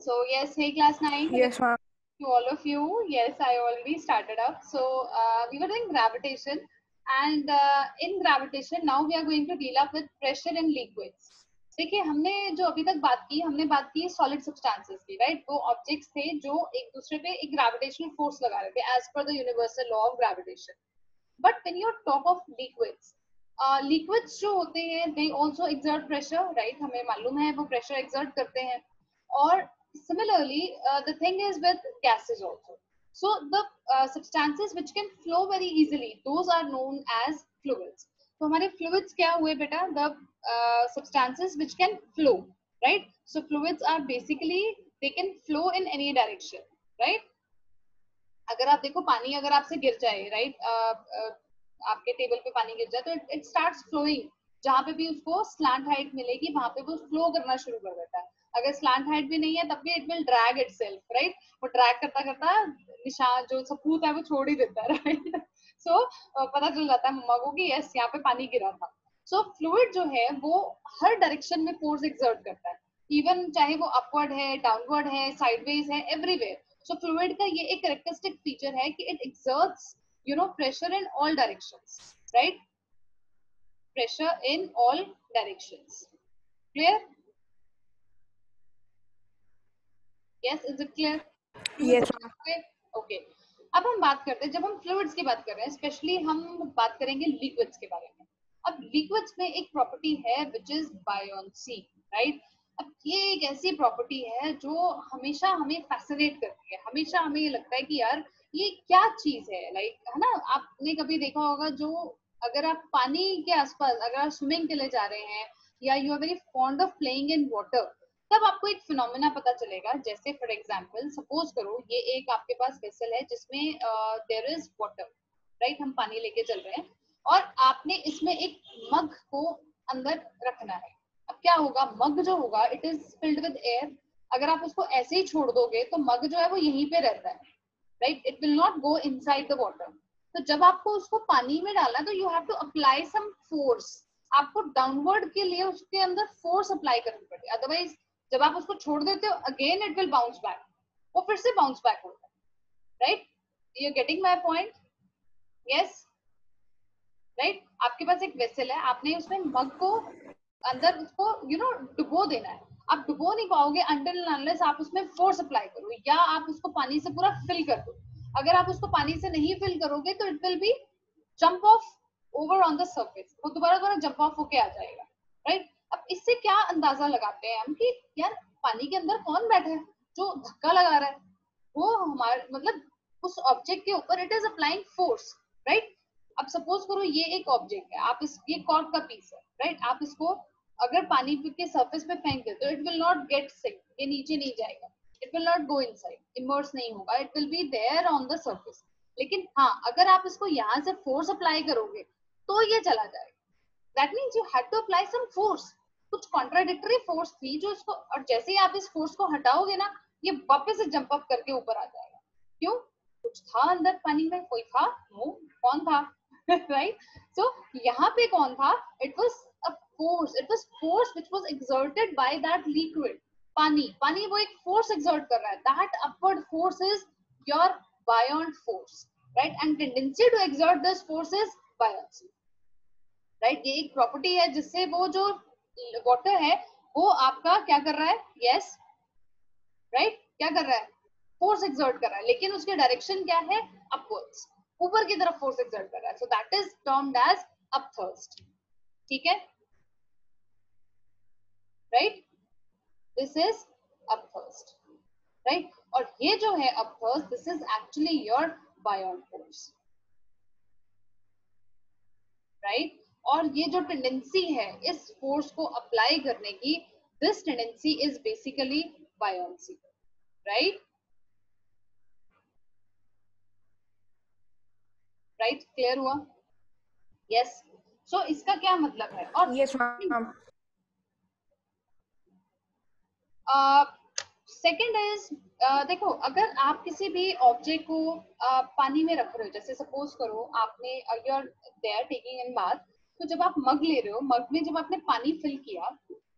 So yes, hey class 9. Yes, ma'am. To all of you. Yes, I already started up. So we were doing gravitation, and in gravitation now we are going to deal up with pressure in liquids. देखिए हमने जो अभी तक बात की, हमने बात की सॉलिड सब्सटेंसेस की, राइट? वो ऑब्जेक्ट्स थे जो एक दूसरे पे एक ग्रेविटेशनल फोर्स लगा रहे थे as per the universal law of gravitation. But when you talk of liquids, liquids जो होते हैं they also exert pressure, right? हमें मालूम है वो प्रेशर एक्सर्ट करते हैं. और similarly, the thing is with gases also. So the substances which can flow very easily, those are known as fluids. तो हमारे fluids क्या हुए बेटा? The substances which can flow, right? So fluids are basically they can flow in any direction, right? अगर आप देखो पानी अगर आपसे गिर जाए, राइट, आपके टेबल पे पानी गिर जाए तो इट स्टार्ट्स फ्लोइंग. जहां पे भी उसको स्लैंट हाइट मिलेगी वहां पे वो फ्लो करना शुरू कर देता है. अगर स्लैंट हाइट भी नहीं है तब भी it will drag itself, right? वो ड्रैग करता करता निशान जो सपूत है वो छोड़ ही देता है, राइट? सो पता चल जाता है मम्मा को कि यस यहाँ पे पानी गिरा था. सो फ्लूइड जो है वो हर डायरेक्शन में फोर्स एक्सर्ट करता है, इवन चाहे वो अपवर्ड है, डाउनवर्ड है, साइडवेज है, एवरीवेयर. सो फ्लूइड का ये एक कैरेक्टरिस्टिक फीचर है कि it exerts pressure in all directions, right? Pressure in all directions. Clear? Yes, is it clear? Yes, Okay. अब हम बात करते हैं, जब हम फ्लूइड्स की बात कर रहे हैं स्पेशली हम बात करेंगे लिक्विड्स के बारे में. अब लिक्विड्स में एक प्रॉपर्टी है विच इज बायोन्सी, राइट? अब ये एक ऐसी प्रॉपर्टी है जो हमेशा हमें फैसिनेट करती है. हमेशा हमें ये लगता है कि यार ये क्या चीज है, लाइक है ना? आपने कभी देखा होगा जो अगर आप पानी के आसपास अगर आप स्विमिंग के लिए जा रहे हैं या you are very fond of playing in water, तब आपको एक फिनोमेना पता चलेगा. जैसे फॉर एग्जांपल सपोज करो ये एक आपके पास वेसल है जिसमें देयर इज वाटर, राइट? हम पानी लेके चल रहे हैं और आपने इसमें एक मग को अंदर रखना है. अब क्या होगा, मग जो होगा it is filled with air. अगर आप उसको ऐसे ही छोड़ दोगे तो मग जो है वो यहीं पे रहता है, right? It will not go inside the water. तो जब आपको उसको पानी में डालना तो you have to apply some force. आपको डाउनवर्ड के लिए उसके अंदर फोर्स अप्लाई करनी पड़ती है, अदरवाइज जब आप उसको छोड़ देते हो again it will bounce back, वो फिर से बाउंस बैक होता है, right? You getting my point? Yes, right? आपके पास एक वेसल है, आपने उसमें मग को अंदर उसको डुबो देना है. आप डुबो नहीं पाओगे अनटिल अनलेस आप उसमें फोर्स अप्लाई करो या आप उसको पानी से पूरा फिल कर दो. अगर आप उसको पानी से नहीं फिल करोगे तो it will B jump of over on the surface, वो दोबारा जंप ऑफ होके आ जाएगा, राइट? अब इससे क्या अंदाजा लगाते हैं हम कि यार पानी के अंदर कौन बैठा है जो धक्का लगा रहा है? वो हमारे मतलब उस ऑब्जेक्ट के ऊपर it is applying force, right? अब सपोज करो ये एक ऑब्जेक्ट है, आप इस ये कॉर्क का पीस है, राइट? आप इसको अगर पानी के सरफेस पे फेंक दे तो it will not get sink, ये नीचे नहीं जाएगा, it will not go inside, immerse नहीं होगा, it will be there on the surface. लेकिन हाँ अगर आप इसको यहाँ से फोर्स अप्लाई करोगे तो ये चला जाएगा. That means you had to apply some force. कुछ कॉन्ट्राडिक्टरी फोर्स थी जो इसको, और जैसे ही आप इस फोर्स को हटाओगे ना ये वापस से जंप अप करके ऊपर आ जाएगा. क्यों? कुछ था अंदर पानी में, कोई था? नो, कौन था? राइट? सो यहाँ पे कौन था? It was a force, it was force which was exerted by that liquid. पानी वो एक फोर्स एक्सर्ट कर रहा है. That upward force is your buoyant force, right? And tendency to exert this force is buoyancy, right? ये एक property है जिससे वो जो वाटर है वो आपका क्या कर रहा है? Yes, right? क्या कर रहा है? फोर्स एक्सर्ट कर रहा है, लेकिन उसके डायरेक्शन क्या है? अपवर्ड्स, ऊपर की तरफ फोर्स एक्सर्ट कर रहा है. So that is termed as upthrust. ठीक है, right? This is upthrust, right? और ये जो है upthrust, this is actually your buoyant force, right? और ये जो टेंडेंसी है इस फोर्स को अप्लाई करने की, this tendency is basically buoyancy, right? Right, clear हुआ? यस. सो इसका क्या मतलब है? और yes, ma'am. सेकंड इज, देखो अगर आप किसी भी ऑब्जेक्ट को पानी में रख रहे हो, जैसे सपोज करो आपने you are there taking in bath, तो जब आप मग ले रहे हो, मग में जब आपने पानी फिल किया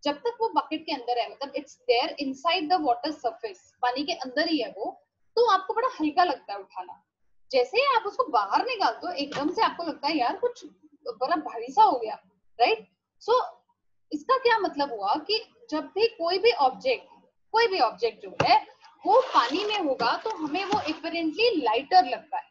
जब तक वो बकेट के अंदर है, मतलब it's there inside the water surface, पानी के अंदर ही है वो, तो आपको बड़ा हल्का लगता है उठाना। जैसे ही आप उसको बाहर निकाल दो, एकदम से आपको लगता है यार कुछ बड़ा भारी सा हो गया, राइट। सो इसका क्या मतलब हुआ कि जब भी कोई भी ऑब्जेक्ट जो है वो पानी में होगा तो हमें वो एपरेंटली लाइटर लगता है,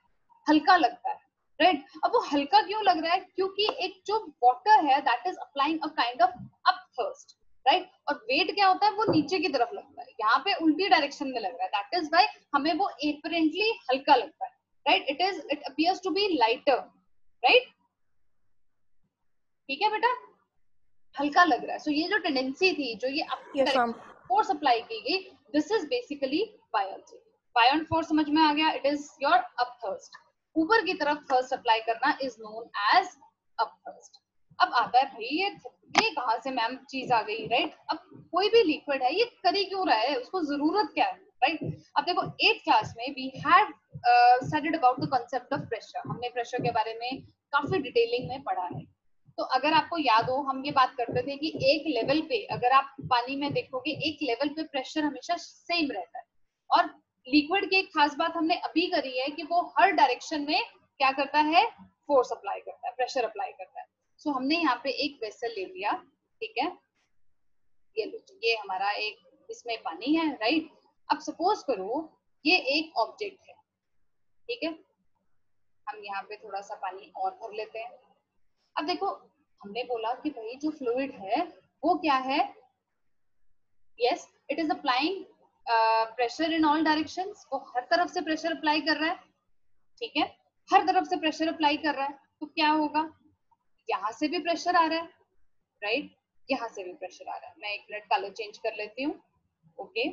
हल्का लगता है, राइट। अब वो हल्का क्यों लग रहा है? क्योंकि एक जो वाटर है that is applying a kind of upthrust, right. और वेट क्या होता है? वो नीचे की तरफ लगता है, यहाँ पे उल्टी डायरेक्शन में लग रहा है, दैट इज वाई हमें वो एपरेंटली हल्का लगता है, right. It appears to be lighter, right. ठीक है बेटा, हल्का लग रहा है। सो ये जो टेंडेंसी थी, जो ये यस मैम। फोर्स अप्लाई की गई, this is basically buoyancy. Buoyant force समझ में आ गया? It is your up thrust, ऊपर की तरफ थर्स्ट अप्लाई करना is known as up thrust. अब आता है भाई ये कहाँ से मैम चीज आ गई, राइट। अब कोई भी लिक्विड है ये करी क्यों रहा है, उसको जरूरत क्या है, राइट। अब देखो 8th क्लास में we had studied about the concept of pressure, हमने प्रेशर के बारे में काफी डिटेलिंग में पढ़ा है। तो अगर आपको याद हो, हम ये बात करते थे कि एक लेवल पे अगर आप पानी में देखोगे, एक लेवल पे प्रेशर हमेशा सेम रहता है। और लिक्विड की एक खास बात हमने अभी करी है कि वो हर डायरेक्शन में क्या करता है? फोर्स अप्लाई करता है, प्रेशर अप्लाई करता है। सो हमने यहाँ पे एक वेसल ले लिया, ठीक है, ये लो, ये हमारा एक इसमें पानी है, राइट। अब सपोज करो ये एक ऑब्जेक्ट है, ठीक है, हम यहाँ पे थोड़ा सा पानी और भर लेते हैं। अब देखो हमने बोला कि भाई जो फ्लूइड है वो क्या है? Yes, it is applying pressure in all directions, वो हर तरफ से प्रेशर अप्लाई कर रहा है, ठीक है, हर तरफ से प्रेशर अप्लाई कर रहा है। तो क्या होगा? यहाँ से भी प्रेशर आ रहा है, राइट, यहाँ से भी प्रेशर आ रहा है। मैं एक मिनट कलर चेंज कर लेती हूँ, ओके,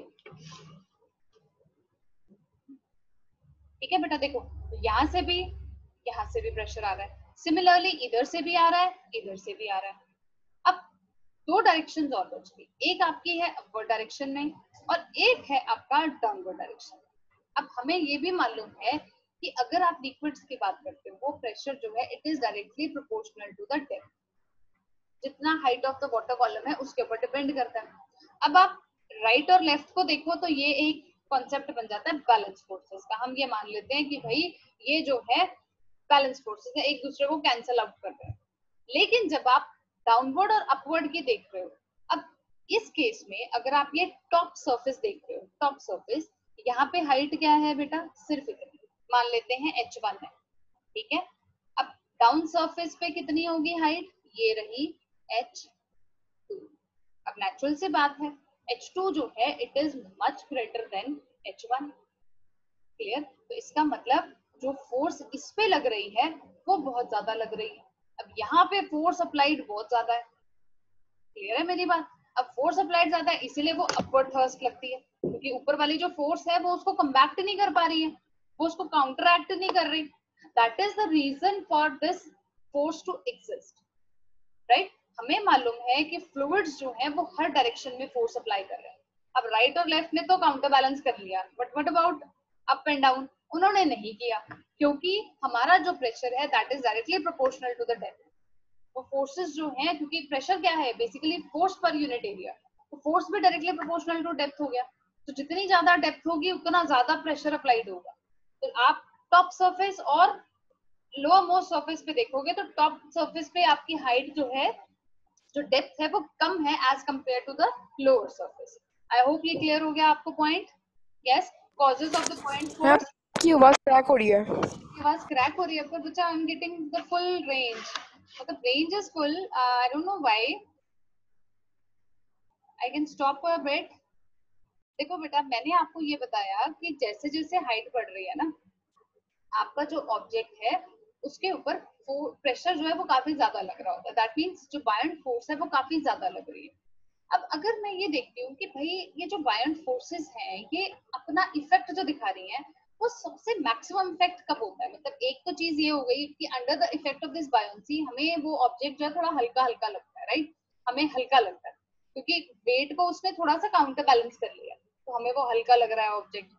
ठीक है बेटा। देखो यहाँ से भी प्रेशर आ रहा है, सिमिलरली इधर से भी आ रहा है, इधर से भी आ रहा है। अब दो डायरेक्शंस और बच गई, एक आपकी है अपवर्ड डायरेक्शन में और एक है आपका डाउनवर्ड डायरेक्शन। अब हमें ये भी मालूम है कि अगर आप लिक्विड्स की बात करते हो, वो प्रेशर जो है it is directly proportional to the depth, जितना height of the water column है उसके ऊपर डिपेंड करता है। अब आप राइट और लेफ्ट को देखो तो ये एक कॉन्सेप्ट बन जाता है बैलेंस फोर्सेस का। हम ये मान लेते हैं कि भाई ये जो है बैलेंस फोर्सेस है, एक दूसरे को कैंसल आउट कर रहे हैं। लेकिन जब आप डाउनवर्ड और अपवर्ड की देख रहे हो, अब इस केस में अगर आप ये टॉप सरफेस देख रहे हो, टॉप सरफेस, यहाँ पे हाइट क्या है बेटा? सिर्फ इतनी, मान लेते हैं h1 है, ठीक है। अब डाउन सरफेस पे कितनी होगी हाइट? ये रही h2। अब नेचुरल सी बात है, h2 जो है it is much greater than h1, clear. तो इसका मतलब जो फोर्स इस पे लग रही है वो बहुत ज्यादा लग रही है। अब यहाँ पे फोर्स अप्लाइड बहुत ज्यादा है, क्लियर है मेरी बात। अब फोर्स अप्लाइड ज्यादा है इसीलिए वो अपवर्ड थर्स्ट लगती है, क्योंकि ऊपर वाली जो फोर्स है वो उसको कम्बैक्ट नहीं कर पा रही है, वो उसको काउंटरएक्ट नहीं कर रही। That is the reason for this force to exist, right. हमें मालूम है कि फ्लूइड्स जो है वो हर डायरेक्शन में फोर्स अप्लाई कर रहे हैं। अब राइट और लेफ्ट ने तो काउंटर बैलेंस कर लिया, but what about up and down? उन्होंने नहीं किया, क्योंकि हमारा जो प्रेशर है that is directly proportional to the depth. वो फोर्सेस जो हैं, क्योंकि प्रेशर क्या है? Basically force per unit area, तो फोर्स भी डायरेक्टली प्रोपोर्शनल टू डेप्थ हो गया। तो जितनी ज्यादा डेप्थ होगी उतना ज्यादा प्रेशर अप्लाइड होगा। तो आप टॉप सरफेस और लोअर मोस्ट सरफेस पे देखोगे तो टॉप सरफेस पे आपकी हाइट जो है, जो डेप्थ है वो कम है as compare to the lower surface. I hope ये क्लियर हो गया आपको point. Yes, causes of the point ma'am force. की आवाज क्रैक हो रही है। आवाज क्रैक हो रही है पर बच्चा, I am getting the full range, मतलब range is full, I don't know why, I can stop for a bit. देखो बेटा, मैंने आपको ये बताया कि जैसे जैसे हाइट बढ़ रही है ना, आपका जो ऑब्जेक्ट है उसके ऊपर प्रेशर जो है वो काफी ज्यादा लग रहा होता है। दैट मीन्स जो बायोंट फोर्स है वो काफी ज्यादा लग रही है। अब अगर मैं ये देखती हूँ कि भाई ये जो बायोंट फोर्सेस हैं ये अपना इफेक्ट जो दिखा रही हैं, वो सबसे मैक्सिमम इफेक्ट कब होता है? मतलब एक तो चीज ये हो गई कि under the effect of this buoyancy हमें वो ऑब्जेक्ट जो है थोड़ा हल्का हल्का लगता है, राइट। हमें हल्का लगता है क्योंकि वेट को उसने थोड़ा सा काउंटर बैलेंस कर लिया, तो हमें वो हल्का लग रहा है ऑब्जेक्ट।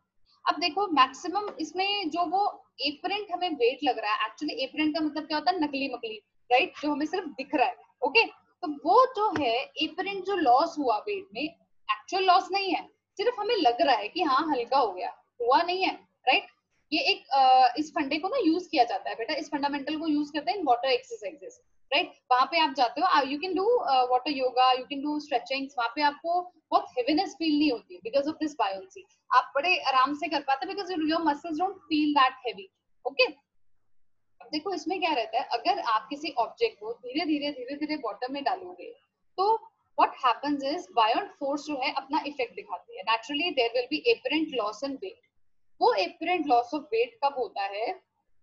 अब देखो मैक्सिमम इसमें जो वो एपरेंट हमें वेट लग रहा है, एक्चुअली एपरेंट का मतलब क्या होता है? नकली मकली, राइट, जो हमें सिर्फ दिख रहा है, ओके। तो वो जो है एपरेंट जो लॉस हुआ वेट में, एक्चुअल लॉस नहीं है, सिर्फ हमें लग रहा है कि हाँ हल्का हो गया, हुआ नहीं है, राइट। ये एक इस फंडे को ना यूज किया जाता है बेटा, इस फंडामेंटल को यूज करते हैं इन वाटर एक्सरसाइजेस, राइट। वहां पे आप जाते हो, you can do water yoga, you can do stretchings, वहां पे आपको बहुत हेवीनेस फील नहीं होती बिकॉज ऑफ दिस बायोन्सी, आप बड़े आराम से कर पाते because your muscles don't feel that heavy, okay. अब देखो इसमें क्या रहता है, अगर आप किसी ऑब्जेक्ट को धीरे धीरे बॉटम में डालोगे तो what happens is buoyant force जो है अपना इफेक्ट दिखाती है, naturally there will be apparent loss in weight. वो एपरेंट लॉस ऑफ वेट कब होता है,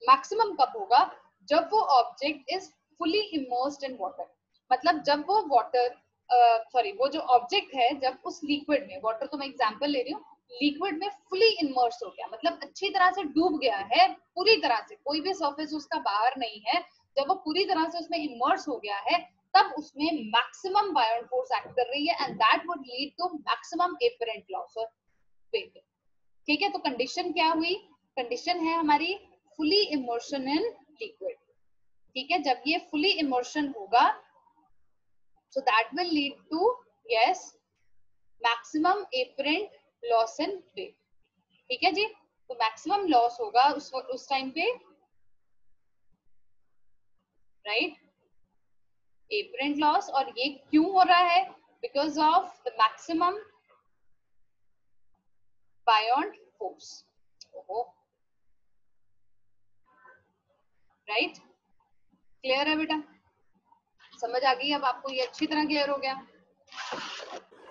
मैक्सिमम कब होगा, जब वो object is fully immersed in water, मतलब जब वो वाटर सॉरी वो जो ऑब्जेक्ट है जब उस लिक्विड में, वाटर तो मैं एग्जांपल ले रही हूँ, लिक्विड में फुली इमर्स हो गया, मतलब अच्छी तरह से डूब गया है, पूरी तरह से कोई भी सरफेस उसका बाहर नहीं है, जब वो पूरी तरह से उसमें इमर्स हो गया है तब उसमें मैक्सिमम बायोन्ट फोर्स एक्ट कर रही है and that would lead to maximum apparent loss of weight. ठीक है, तो कंडीशन क्या हुई, कंडीशन है हमारी फुली इमर्शन इन लिक्विड, ठीक है। जब ये फुली इमर्शन होगा so that will lead to yes maximum apparent loss in weight, ठीक है जी। तो मैक्सिमम लॉस होगा उस टाइम पे, राइट, apparent लॉस, और ये क्यों हो रहा है, because of the maximum buoyant force, right. Clear है बेटा, समझ आ गई अब आपको, ये अच्छी तरह क्लियर हो गया,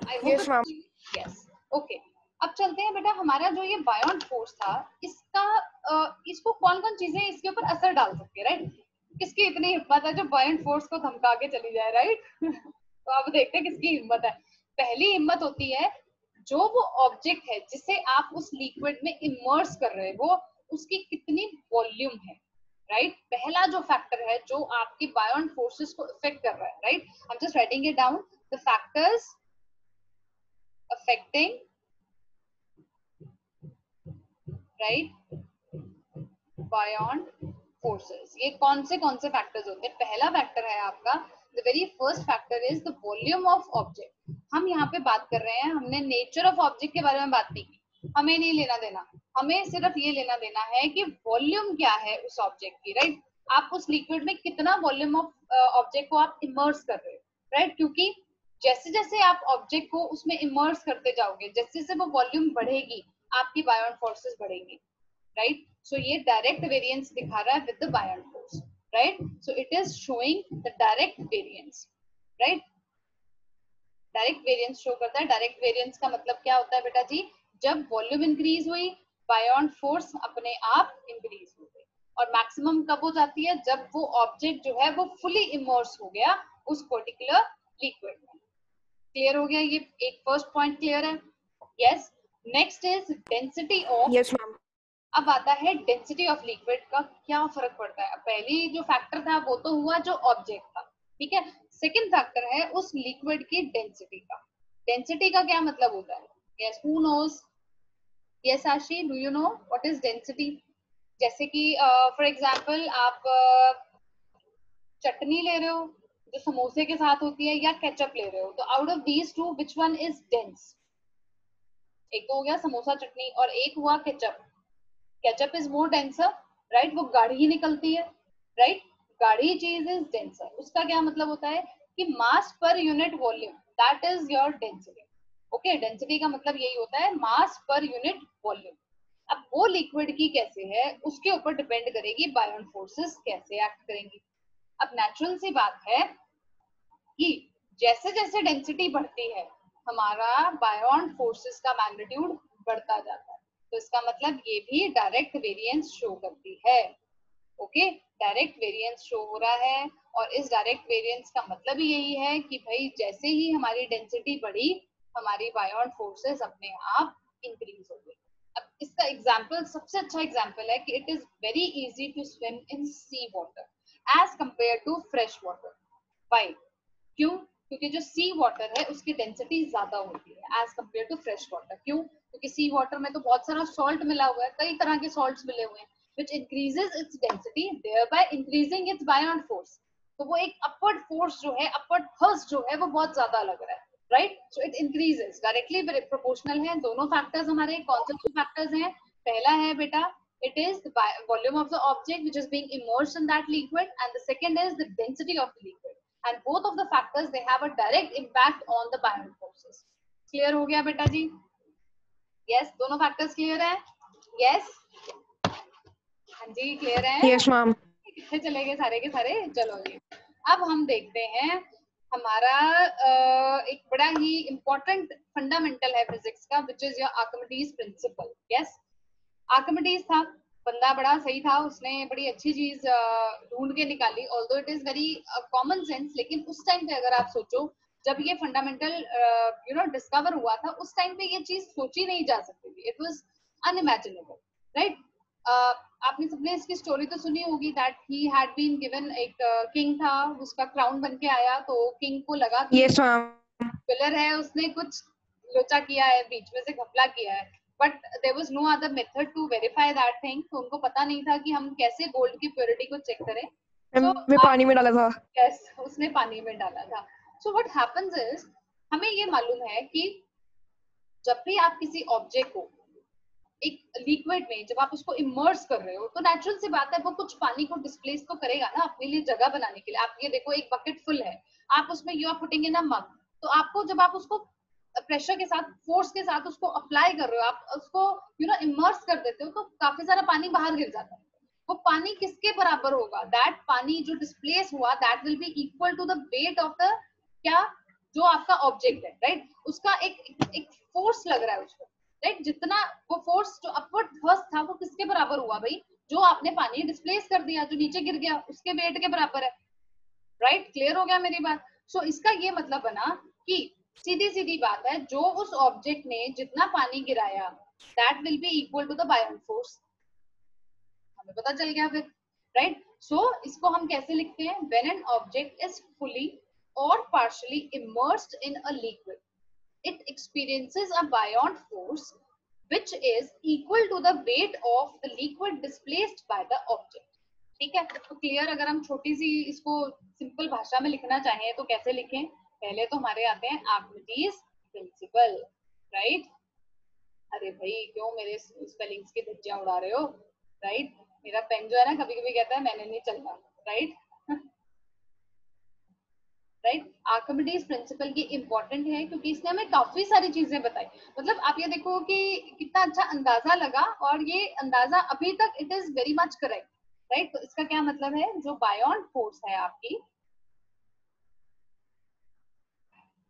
आई Yes, ma'am. Hope. Yes, okay. अब चलते हैं बेटा, हमारा जो ये बायोन्ट फोर्स था इसका इसको कौन कौन चीजें इसके ऊपर असर डाल सकती है, राइट। किसकी इतनी हिम्मत है जो बायोन्ट फोर्स को धमका के चली जाए, राइट। तो अब देखते हैं किसकी हिम्मत है। पहली हिम्मत होती है जो वो ऑब्जेक्ट है जिसे आप उस लिक्विड में इमर्स कर रहे हो उसकी कितनी वॉल्यूम है, राइट। पहला जो फैक्टर है जो आपकी बायोन्ट फोर्सेस को इफेक्ट कर रहा है, right. I am just writing it down, the factors affecting, right, buoyant forces. ये कौन से फैक्टर्स होते हैं, पहला फैक्टर है आपका, the very first factor is the volume of object. हम यहाँ पे बात कर रहे हैं, हमने नेचर ऑफ ऑब्जेक्ट के बारे में बात नहीं की, हमें नहीं लेना देना, हमें सिर्फ ये लेना देना है कि वॉल्यूम क्या है उस ऑब्जेक्ट की, राइट। आप उस लिक्विड में कितना वॉल्यूम ऑफ ऑब्जेक्ट को आप इमर्स कर रहे हो, राइट। क्योंकि जैसे जैसे आप ऑब्जेक्ट को उसमें इमर्स करते जाओगे, जैसे जैसे वो वॉल्यूम बढ़ेगी आपकी बायोन्ट फोर्सेस बढ़ेगी, राइट। सो ये डायरेक्ट वेरिएंस दिखा रहा है with the buoyant force, right. So it is showing the direct variance, right. Direct variance show करता है। डायरेक्ट वेरिएंस का मतलब क्या होता है बेटा जी, जब वॉल्यूम इंक्रीज हुई बायोन्ट फोर्स अपने आप इंक्रीज हो गई, और मैक्सिमम कब हो जाती है, जब वो ऑब्जेक्ट जो है वो फुली इमर्स हो गया उस पर्टिकुलर लिक्विड में। क्लियर हो गया, ये एक फर्स्ट पॉइंट क्लियर है, yes. Next is density of, Yes, ma'am. अब आता है डेंसिटी ऑफ लिक्विड का क्या फर्क पड़ता है। पहली जो फैक्टर था वो तो हुआ जो ऑब्जेक्ट था, ठीक है। सेकंड फैक्टर है उस लिक्विड की डेंसिटी का। डेंसिटी का क्या मतलब होता है, यस हु नोज, यस आशी, do you know what is density. जैसे कि फॉर एग्जांपल आप चटनी ले रहे हो जो समोसे के साथ होती है, या केचप ले रहे हो, तो out of these two which one is dense, एक तो हो गया समोसा चटनी और एक हुआ ketchup. Ketchup is more denser, right, वो गाढ़ी ही निकलती है, राइट। गाढ़ी चीज इज डेंसर, उसका क्या मतलब होता है कि मास पर unit volume, that is your density, okay. Density का मतलब यही होता है मास पर यूनिट वॉल्यूम। अब वो लिक्विड की कैसे है उसके ऊपर डिपेंड करेगी बायोन्ट फोर्सेस कैसे एक्ट करेंगी। अब नेचुरल सी बात है कि जैसे जैसे डेंसिटी बढ़ती है हमारा बायोन्ट फोर्सेस का मैग्नीट्यूड बढ़ता जाता है, तो इसका मतलब ये भी डायरेक्ट वेरिएंस शो करती है, ओके। डायरेक्ट वेरिएंस शो हो रहा है, और इस डायरेक्ट वेरिएंस का मतलब ही यही है कि भाई जैसे ही हमारी डेंसिटी बढ़ी हमारी बायोन्ट फोर्सेस अपने आप इंक्रीज हो गई। अब इसका एग्जांपल, सबसे अच्छा एग्जांपल है कि it is very easy to swim in sea water as compare to fresh water. Why, क्यों, क्योंकि जो सी वाटर है उसकी डेंसिटी ज्यादा होती है as compare to fresh water. क्यों, क्योंकि सी वाटर में तो बहुत सारा सॉल्ट मिला हुआ है, कई तरह के सॉल्ट्स मिले हुए हैं, which increases its density thereby increasing its buoyant force, तो वो एक अपवर्ड फोर्स जो है, अपवर्ड थर्स्ट जो है वो बहुत ज्यादा लग रहा है, right? So it increases directly proportional है। दोनों फैक्टर्स हमारे कौन से फैक्टर्स हैं? पहला है बेटा, it is the volume of the object which is being immersed in that liquid, and the second is the density of the liquid, and both of the factors they have a direct impact on the buoyant forces. Clear हो गया बेटा जी? Yes, दोनों factors clear है? Yes, हाँ जी clear है? Yes ma'am. कितने चले गए सारे के सारे? चलो जी, अब हम देखते हैं हमारा एक बड़ा ही इम्पोर्टेंट फंडामेंटल है फिजिक्स का, which is your Archimedes principal. Yes, Archimedes था, बंदा बड़ा सही था, उसने बड़ी अच्छी चीज ढूंढ के निकाली, although it is very common sense, लेकिन उस टाइम पे अगर आप सोचो जब ये फंडामेंटल डिस्कवर हुआ था, उस टाइम पे ये चीज सोची नहीं जा सकती थी, इट वाज अनइमेजिनेबल, राइट? आपने सबने इसकी स्टोरी तो सुनी होगी that he had been given, एक किंग था, उसका क्राउन बन के आया, तो किंग को लगा कि यस मैम। विलर है, उसने कुछ लोचा किया है, बीच में से घपला किया है, but there was no other method to verify that thing, तो उनको पता नहीं था कि हम कैसे गोल्ड की प्योरिटी को चेक करें। मैम सो वे पानी में डाला था। यस, उसने पानी में डाला था। सो व्हाट हैपेंस इज, हमें ये मालूम है कि जब भी आप किसी ऑब्जेक्ट को एक लिक्विड में जब आप उसको इमर्स कर रहे हो, तो नेचुरल सी बात है वो कुछ पानी को डिस्प्लेस तो करेगा ना अपने लिए जगह बनाने के लिए। आप ये देखो, एक बकेट फुल है, आप उसमें यू आर पुटिंग इन अ मग, तो आपको जब आप उसको प्रेशर के साथ, फोर्स के साथ उसको अप्लाई कर रहे हो, आप उसको इमर्स कर देते हो, तो काफी सारा पानी बाहर गिर जाता है। वो पानी किसके बराबर होगा? दैट पानी जो डिस्प्लेस हुआ, that will be equal to the weight of the, क्या, जो आपका ऑब्जेक्ट है, राइट? उसका एक फोर्स लग रहा है उसको, राइट? जितना वो फोर्स जो अपवर्ड थ्रस्ट था वो किसके बराबर हुआ भाई? जो आपने पानी डिस्प्लेस कर दिया, जो नीचे गिर गया, उसके वेट के बराबर है, राइट? क्लियर हो गया मेरी बात? सो इसका ये मतलब बना कि सीधी सीधी बात है, जो उस ऑब्जेक्ट ने जितना पानी गिराया, that will be equal to the buoyant force. हमें पता चल गया फिर, राइट? सो इसको हम कैसे लिखते हैं? When an object is fully और partially immersed in a liquid, it experiences a buoyant force which is equal to the weight of the liquid displaced by the object. ठीक है? तो क्लियर, अगर हम छोटी सी इसको सिंपल भाषा में लिखना चाहें तो कैसे लिखें? पहले तो हमारे आते हैं आर्किमिडीज प्रिंसिपल, राइट? अरे भाई क्यों मेरे स्पेलिंग्स की धज्जियां उड़ा रहे हो, राइट? मेरा पेन जो है ना कभी कभी कहता है मैंने नहीं चलना, राइट? राइट? आर्किमिडीज प्रिंसिपल की इंपॉर्टेंट है क्योंकि इसने हमें काफी सारी चीजें बताई। मतलब आप ये देखो कि कितना अच्छा अंदाजा लगा, और ये अंदाजा अभी तक it is very much correct, right? तो इसका क्या मतलब है? जो बायोन फोर्स है आपकी,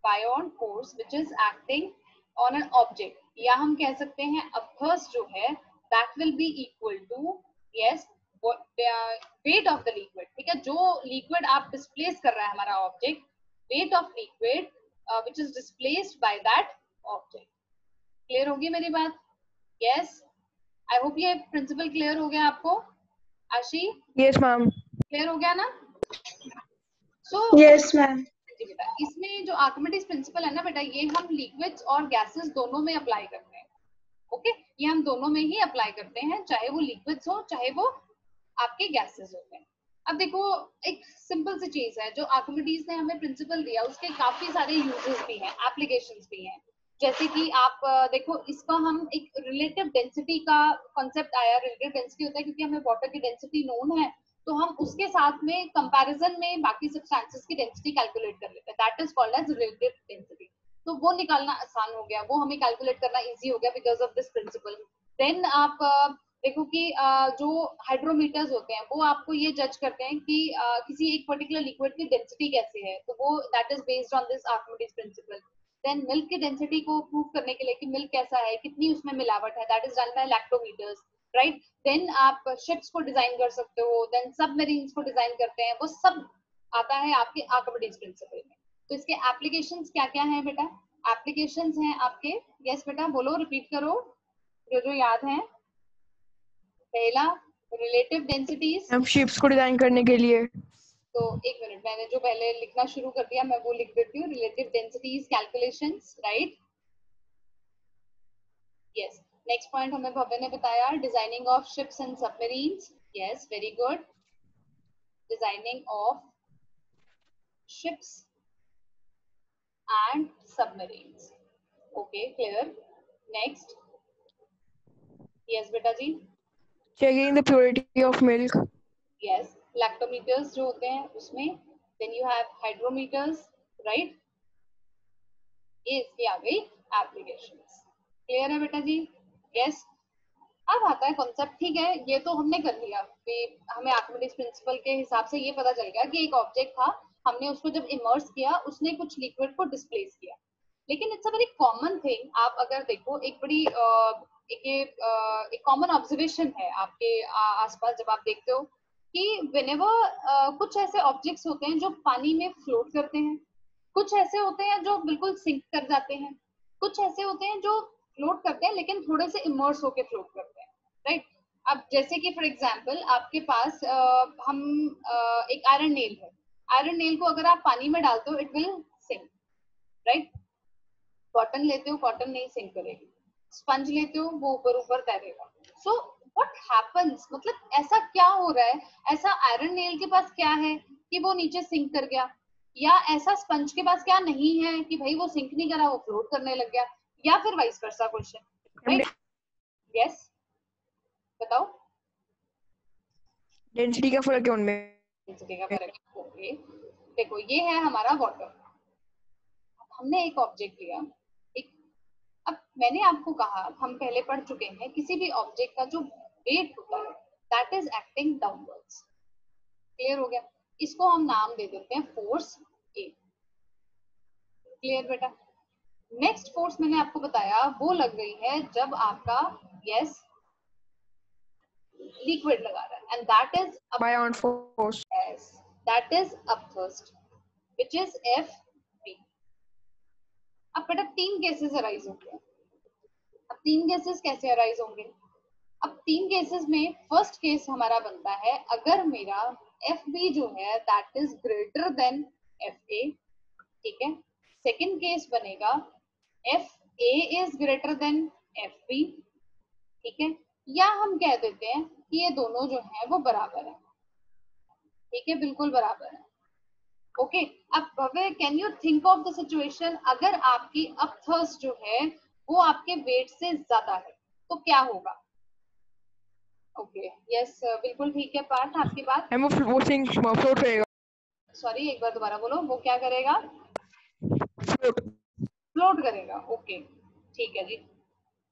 buoyant force which is acting on an object, या हम कह सकते हैं अपवर्स जो है, that will be equal to, yes, weight of the liquid. ठीक है? जो लिक्विड आप डिस्प्लेस कर रहा है हमारा object, weight of liquid which is displaced by that object. Clear होगी मेरी बात? यस, आई होप ये प्रिंसिपल क्लियर हो गया आपको। आशी यस मैम। क्लियर हो गया ना? So yes ma'am. जी बेटा, इसमें जो आर्किमिडीज प्रिंसिपल है ना बेटा, ये हम लिक्विड्स और गैसेस दोनों में अप्लाई करते हैं। ओके, ये हम दोनों में ही अप्लाई करते हैं, चाहे वो लिक्विड्स हो चाहे वो आपके गैसेस होते हैं। अब देखो, एक सिंपल सी चीज है, जो आर्किमिडीज ने हमें प्रिंसिपल दिया, उसके काफी सारे यूजेस भी हैं, एप्लीकेशंस भी हैं। जैसे कि आप देखो, इसका हम एक रिलेटिव डेंसिटी का कॉन्सेप्ट आया। रिलेटिव डेंसिटी होता है क्योंकि हमें वाटर की डेंसिटी नोन है, तो हम उसके साथ में कंपैरिजन में बाकी सब्सटेंसेस की डेंसिटी कैलकुलेट कर लेते हैं, that is called as relative density. तो वो निकालना आसान हो गया, वो हमें कैलकुलेट करना इजी हो गया because of this principle. Then आप देखो कि जो हाइड्रोमीटर्स होते हैं वो आपको ये जज करते हैं कि किसी एक पर्टिकुलर लिक्विड की डेंसिटी कैसी है, तो वो that is based on this Archimedes principle. Then milk की डेंसिटी को प्रूव करने के लिए कि मिल्क कैसा है, कितनी उसमें मिलावट है, that is done by lactometers, right? Then आप शिप्स को डिजाइन कर सकते हो, देन सबमरीन्स को डिजाइन करते हैं, वो सब आता है आपके आर्किमिडीज प्रिंसिपल में। तो इसके एप्लीकेशंस क्या क्या हैं बेटा? एप्लीकेशंस हैं आपके, यस बेटा बोलो, रिपीट करो जो जो याद है। पहला, रिलेटिव डेंसिटीज। हम शिप्स को डिजाइन करने के लिए। तो एक मिनट, मैंने जो पहले लिखना शुरू कर दिया मैं वो लिख देती हूँ। Relative densities calculations, right? Yes. Next point हमें भव्य ने बताया, designing of ships and submarines. Yes, very good. Designing of ships and submarines. Okay, clear. Next. Yes बेटा जी. Checking the purity of milk. Yes, lactometers जो होते हैं उसमें. Then you have hydrometers, right? ये इसकी आ गई एप्लीकेशंस. क्लियर है बेटा जी? यस. अब आता है कॉन्सेप्ट. ठीक है, ये तो हमने कर लिया कि हमें आर्किमिडीज प्रिंसिपल के हिसाब से ये पता चल गया कि एक ऑब्जेक्ट था, हमने उसको जब इमर्स किया उसने कुछ लिक्विड को डिस्प्लेस किया. लेकिन it's a very common thing. आप अगर देखो एक बड़ी एक कॉमन ऑब्जर्वेशन है आपके आसपास जब आप देखते हो कि व्हेनेवर कुछ ऐसे ऑब्जेक्ट्स होते हैं जो पानी में फ्लोट करते हैं, कुछ ऐसे होते हैं जो बिल्कुल सिंक कर जाते हैं, कुछ ऐसे होते हैं जो फ्लोट करते हैं लेकिन थोड़े से इमर्स होके फ्लोट करते हैं, राइट? अब जैसे कि फॉर एग्जांपल आपके पास हम एक आयरन नेल है. आयरन नेल को अगर आप पानी में डालते हो it will sink, right? Cotton लेते हो, कॉटन नहीं सिंक करेगी. स्पंज लेते हो, वो ऊपर ऊपर तैरेगा. सो व्हाट हैपेंस, मतलब ऐसा क्या हो रहा है, ऐसा आयरन नेल के पास क्या है कि वो नीचे सिंक कर गया, या ऐसा स्पंज के पास क्या नहीं है कि भाई वो सिंक नहीं करा, वो फ्लोट करने लग गया, या फिर vice versa question, right? Yes, बताओ. डेंसिटी का फर्क है उनमें. डेंसिटी का फर्क. ओके, देखो ये है हमारा वाटर. हमने एक ऑब्जेक्ट लिया. एक, अब मैंने आपको कहा, हम पहले पढ़ चुके हैं, किसी भी ऑब्जेक्ट का जो वेट होता है that is acting downwards. Clear हो गया? इसको हम नाम दे देते हैं फोर्स ए. क्लियर बेटा? नेक्स्ट फोर्स मैंने आपको बताया वो लग गई है जब आपका यस लिक्विड लगा रहा है, and that is buoyant force. Yes, that is upthrust which is F B. अब बेटा तीन केसेस अराइज होंगे. अब तीन केसेस कैसे अराइज होंगे? अब तीन केसेस में फर्स्ट केस हमारा बनता है अगर मेरा एफ बी जो है that is greater than F A. ठीक है. सेकेंड केस बनेगा F A is greater than F B. ठीक है. या हम कह देते हैं कि ये दोनों जो हैं वो बराबर है. ठीक है, बिल्कुल बराबर है. ओके. अब Bhavya, can you think of the situation अगर आपकी अपथर्स्ट जो है वो आपके वेट से ज्यादा है तो क्या होगा? ओके, यस, बिल्कुल ठीक है पार्थ आपकी बात. वो सिंक फ्लोट करेगा. सॉरी, एक बार दोबारा बोलो. वो क्या करेगा? फ्लोट. फ्लोट करेगा. ओके, ठीक है जी.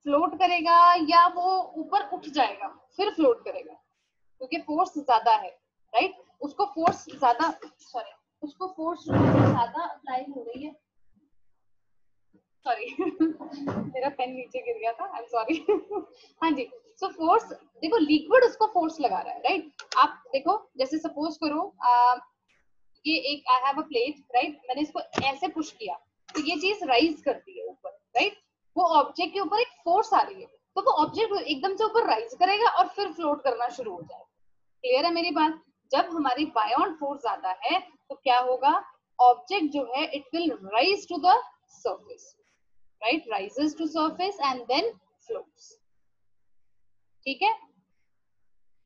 फ्लोट करेगा या वो ऊपर उठ जाएगा फिर फ्लोट करेगा, क्योंकि फोर्स ज्यादा है, राइट? उसको फोर्स ज्यादा, सॉरी, उसको फोर्स ज्यादा अप्लाई हो रही है. सॉरी मेरा पेन नीचे गिर गया था, आई एम सॉरी. हाँ जी. सो फोर्स, देखो लिक्विड उसको फोर्स लगा रहा है, राइट? आप देखो, जैसे सपोज करो ये एक, I have a plate, right? मैंने इसको ऐसे पुश किया तो ये चीज राइज करती है ऊपर, राइट? वो ऑब्जेक्ट के ऊपर एक फोर्स आ रही है तो वो ऑब्जेक्ट एकदम से ऊपर राइज करेगा और फिर फ्लोट करना शुरू हो जाएगा. क्लियर है मेरी बात? जब हमारी बायोन फोर्स आता है तो क्या होगा? ऑब्जेक्ट जो है it will rise to the surface, right? Rises to surface and then floats. ठीक है.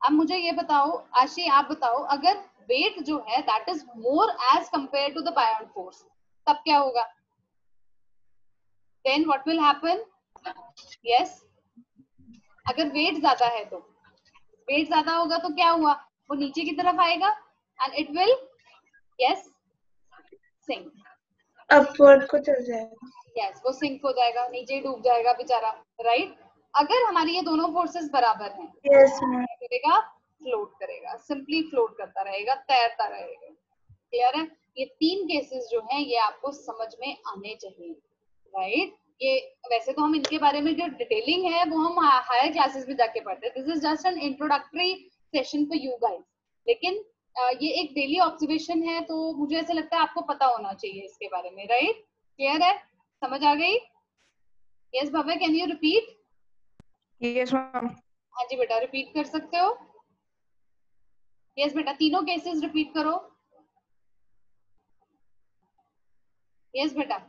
अब मुझे ये बताओ आशी, आप बताओ, अगर वेट जो है that is more as compare to the buoyant force तब क्या होगा? Then what will happen? Yes, अगर वेट ज्यादा है तो वेट ज्यादा होगा तो क्या हुआ? वो नीचे की तरफ आएगा and it will yes sink. Upward को चल जाएगा. यस, वो सिंक हो जाएगा, नीचे डूब जाएगा बेचारा, राइट? अगर हमारी ये दोनों फोर्सेस बराबर हैं, यस करेगा, फ्लोट करेगा, सिंपली फ्लोट करता रहेगा, तैरता रहेगा. क्लियर है? ये तीन केसेस जो हैं ये आपको समझ में आने चाहिए, राइट? ये वैसे तो हम इनके बारे में जो डिटेलिंग है वो हम हायर क्लासेस में जाके पढ़ते हैं. This is just an introductory session for you guys. लेकिन ये एक डेली ऑब्जर्वेशन है तो मुझे ऐसा लगता है आपको पता होना चाहिए इसके बारे में, राइट? क्लियर है? समझ आ गई? Yes Bhavya, can you repeat? Yes ma'am. हाँ जी बेटा, रिपीट कर सकते हो. यस बेटा, तीनों केसेस रिपीट करो. यस बेटा.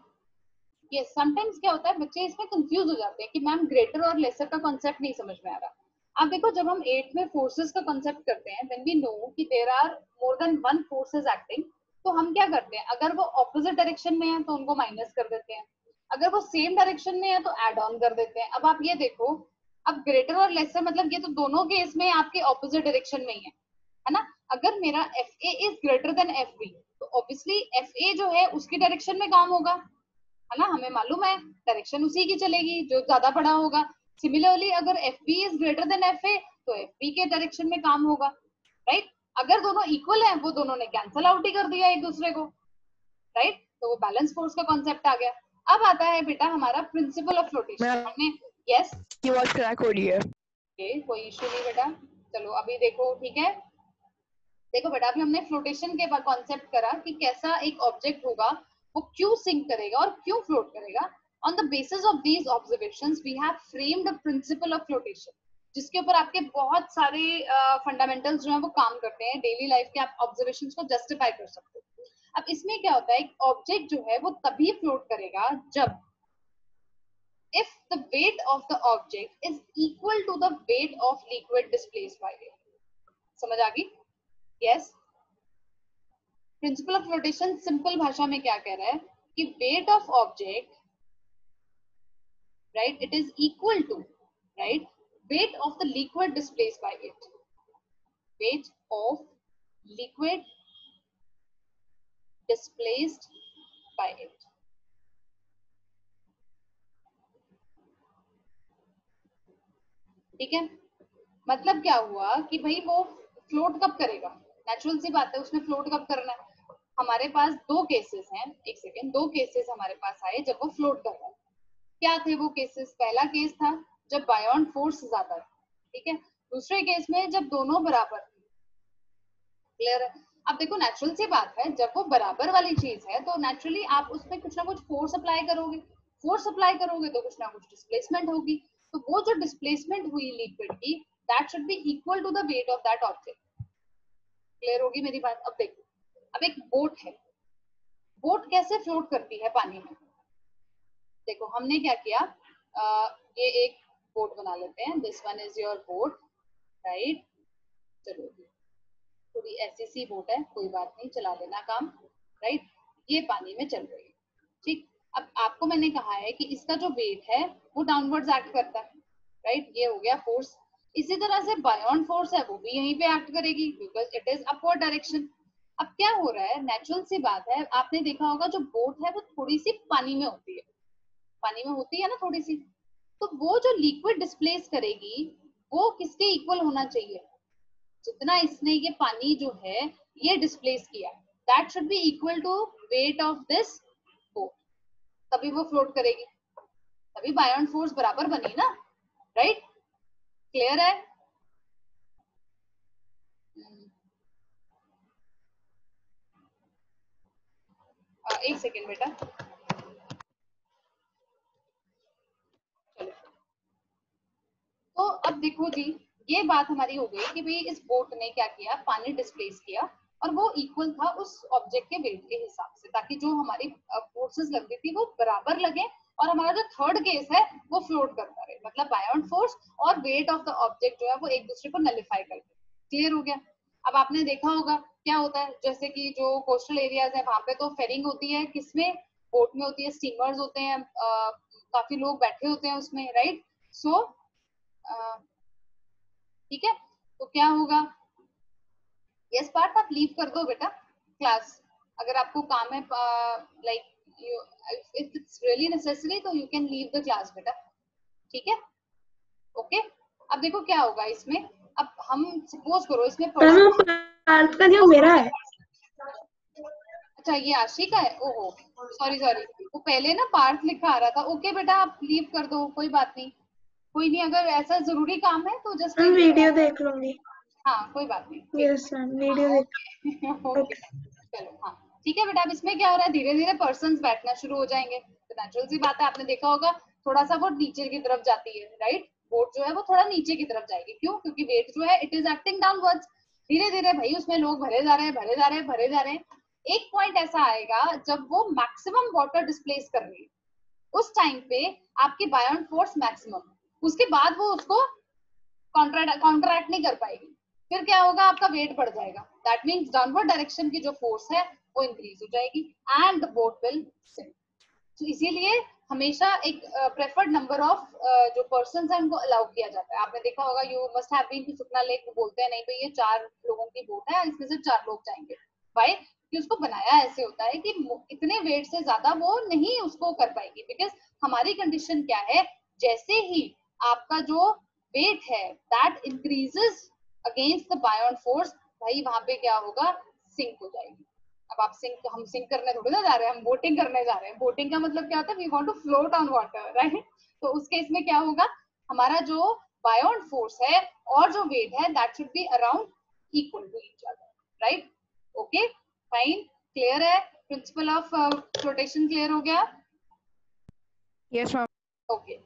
यस, समटाइम्स क्या होता है बच्चे इसमें कंफ्यूज हो जाते हैं कि मैम ग्रेटर और लेसर का कॉन्सेप्ट नहीं समझ में आ रहा. आप देखो, जब हम 8th में फोर्सेस का कॉन्सेप्ट करते हैं देन वी नो कि there are more than one force is acting. तो हम क्या करते हैं, अगर वो ऑपोजिट डायरेक्शन में है तो उनको माइनस कर देते हैं, अगर वो सेम डायरेक्शन में है तो ऐड ऑन कर देते हैं। अब आप ये देखो, अब ग्रेटर और लेसर मतलब ये तो दोनों केस में आपके ऑपोजिट डायरेक्शन में ही है ना। अगर मेरा F A is greater than F B तो ऑब्वियसली एफ ए जो है उसकी डायरेक्शन में काम होगा, है ना, हमें मालूम है डायरेक्शन उसी की चलेगी जो ज्यादा बड़ा होगा। सिमिलरली अगर F B is greater than F A तो एफ बी के डायरेक्शन में काम होगा, राइट। अगर दोनों इक्वल हैं वो दोनों ने कैंसल आउट ही कर दिया एक दूसरे को, राइट। तो वो बैलेंस फोर्स का कॉन्सेप्ट आ गया। अब आता है बेटा हमारा प्रिंसिपल ऑफ फ्लोटेशन। हमने यस की आवाज क्रैक हो रही है। कोई इश्यू नहीं बेटा, चलो अभी देखो, ठीक है। देखो बेटा अभी हमने फ्लोटेशन के कॉन्सेप्ट करा कि कैसा एक ऑब्जेक्ट होगा, वो क्यों सिंक करेगा और क्यों फ्लोट करेगा। On the basis of these observations we have framed the principle of flotation, जिसके ऊपर आपके बहुत सारे फंडामेंटल्स जो है वो काम करते हैं डेली लाइफ के, आप ऑब्जर्वेशंस को जस्टिफाई कर सकते हो। अब इसमें क्या होता है, एक ऑब्जेक्ट जो है वो तभी फ्लोट करेगा जब if the weight of the object is equal to the weight of liquid displaced by it. समझ आ गई? Yes. Principle of flotation simple भाषा में क्या कह रहा है कि weight of object, right, it is equal to, right, weight of the liquid displaced by it, weight of liquid displaced by it. ठीक है, मतलब क्या हुआ कि भाई वो फ्लोट कब करेगा, नेचुरल सी बात है, उसने फ्लोट कब करना है। हमारे पास दो केसेस हैं, एक सेकेंड, दो केसेस हमारे पास आए जब वो फ्लोट कर रहा है। क्या थे वो केसेस? पहला केस था जब बायोन फोर्स ज्यादा था, ठीक है। दूसरे केस में जब दोनों बराबर थे। क्लियर है? अब देखो नेचुरल सी बात है, जब वो बराबर वाली चीज है तो नेचुरली आप उसमें कुछ ना कुछ फोर्स अप्लाई करोगे, फोर्स अप्लाई करोगे तो कुछ ना कुछ डिस्प्लेसमेंट होगी। तो वो जो डिस्प्लेसमेंट हुई लिक्विड की, that should be equal to the weight of that object. Clear होगी मेरी बात? अब देखो, अब एक बोट है, बोट कैसे फ्लोट करती है पानी में? देखो हमने क्या किया, ये एक बोट बना लेते हैं, this one is your boat, right. चलो थोड़ी ऐसी सी बोट है, कोई बात नहीं, चला लेना काम, राइट। ये पानी में चल रही है, ठीक। अब आपको मैंने कहा है कि इसका जो वेट है वो डाउनवर्ड्स एक्ट करता है, राइट, ये हो गया फोर्स। इसी तरह से बायोन फोर्स है वो भी यहीं पे एक्ट करेगी because it is upward direction. अब क्या हो रहा है, नेचुरल सी बात है, आपने देखा होगा जो बोट है वो थोड़ी सी पानी में होती है, पानी में होती है ना थोड़ी सी, तो वो जो लिक्विड डिस्प्लेस करेगी वो किसके इक्वल होना चाहिए? जितना इसने ये पानी जो है ये डिस्प्लेस किया, that should be equal to weight of this boat, तभी वो फ्लोट करेगी, तभी बायोन फोर्स बराबर बनी ना, राइट। क्लियर है? एक सेकेंड बेटा, चलो। तो अब देखो जी, ये बात हमारी हो गई कि भाई इस बोट ने क्या किया, पानी डिस्प्लेस किया और वो इक्वल था उस ऑब्जेक्ट के वेट के हिसाब से, ताकि जो हमारी फोर्सेस लग रही थी वो बराबर लगे और हमारा जो थर्ड केस है वो फ्लोट करता रहे, मतलब बायोन फोर्स और वेट ऑफ द ऑब्जेक्ट जो है वो एक दूसरे को नलिफाई कर दे। क्लियर हो गया? अब आपने देखा होगा क्या होता है, जैसे कि जो कोस्टल एरियाज है वहां पे तो फेरिंग होती है, किसमें? बोट में होती है, स्टीमर्स होते हैं, काफी लोग बैठे होते हैं उसमें, राइट। सो ठीक है, तो क्या होगा, यस पार्थ आप लीव कर दो बेटा क्लास, अगर आपको काम है, like if it's really necessary तो you can leave the class बेटा, ठीक है, ओके। अब देखो क्या होगा इसमें, अब हम सपोज करो इसमें पार्थ का जो मेरा है, अच्छा ये आशी का है, ओहो सॉरी सॉरी, वो पहले ना पार्थ लिखा आ रहा था। ओके बेटा आप लीव कर दो, कोई बात नहीं, कोई नहीं, अगर ऐसा जरूरी काम है तो जस्ट मैं वीडियो देख लूंगी। हाँ कोई बात नहीं, यस मैम वीडियो देख। ओके चलो हाँ ठीक है बेटा। अब इसमें क्या हो रहा है, धीरे धीरे पर्सन्स बैठना शुरू हो जाएंगे, तो नेचुरल सी बात है, आपने देखा होगा थोड़ा सा वो नीचे की तरफ जाती है, राइट, बोट जो है वो थोड़ा नीचे की तरफ जाएगी, क्यों? क्योंकि वेट जो है इट इज एक्टिंग डाउनवर्ड्स, धीरे धीरे भाई उसमें लोग भरे जा रहे हैं, भरे जा रहे हैं, भरे जा रहे हैं। एक पॉइंट ऐसा आएगा जब वो मैक्सिमम वाटर डिस्प्लेस कर रही है, उस टाइम पे आपकी बायोन फोर्स मैक्सिमम, उसके बाद वो उसको कॉन्ट्रैक्ट नहीं कर पाएगी, फिर क्या होगा, आपका वेट बढ़ जाएगा, दैट मीन्स डाउनवर्ड डायरेक्शन की जो फोर्स है वो इंक्रीज हो जाएगी and the boat will sink. तो इसीलिए हमेशा एक प्रेफर्ड नंबर ऑफ जो पर्सन्स हैं उनको अलाउ किया जाता है। आपने देखा होगा, you must have been to Sukhna lake, बोलते हैं नहीं भाई ये 4 लोगों की बोट है, इसमें से 4 लोग जाएंगे। भाई कि उसको बनाया ऐसे होता है कि इतने वेट से ज्यादा वो नहीं उसको कर पाएगी, बिकॉज हमारी कंडीशन क्या है, जैसे ही आपका जो वेट है that increases against the buoyant force, भाई वहां पे क्या होगा, सिंक हो जाएगी। अब आप हम सिंक करने थोड़ी ना जा रहे हैं, हम बोटिंग करने जा रहे हैं। बोटिंग का मतलब क्या होता है, we want to float on water, right. तो उस केस में क्या होगा, हमारा जो बायोन फोर्स है और जो वेट है that should be around equal to each other, right. Okay fine, clear है, प्रिंसिपल ऑफ फ्लोटेशन क्लियर हो गया? Yes ma'am. ओके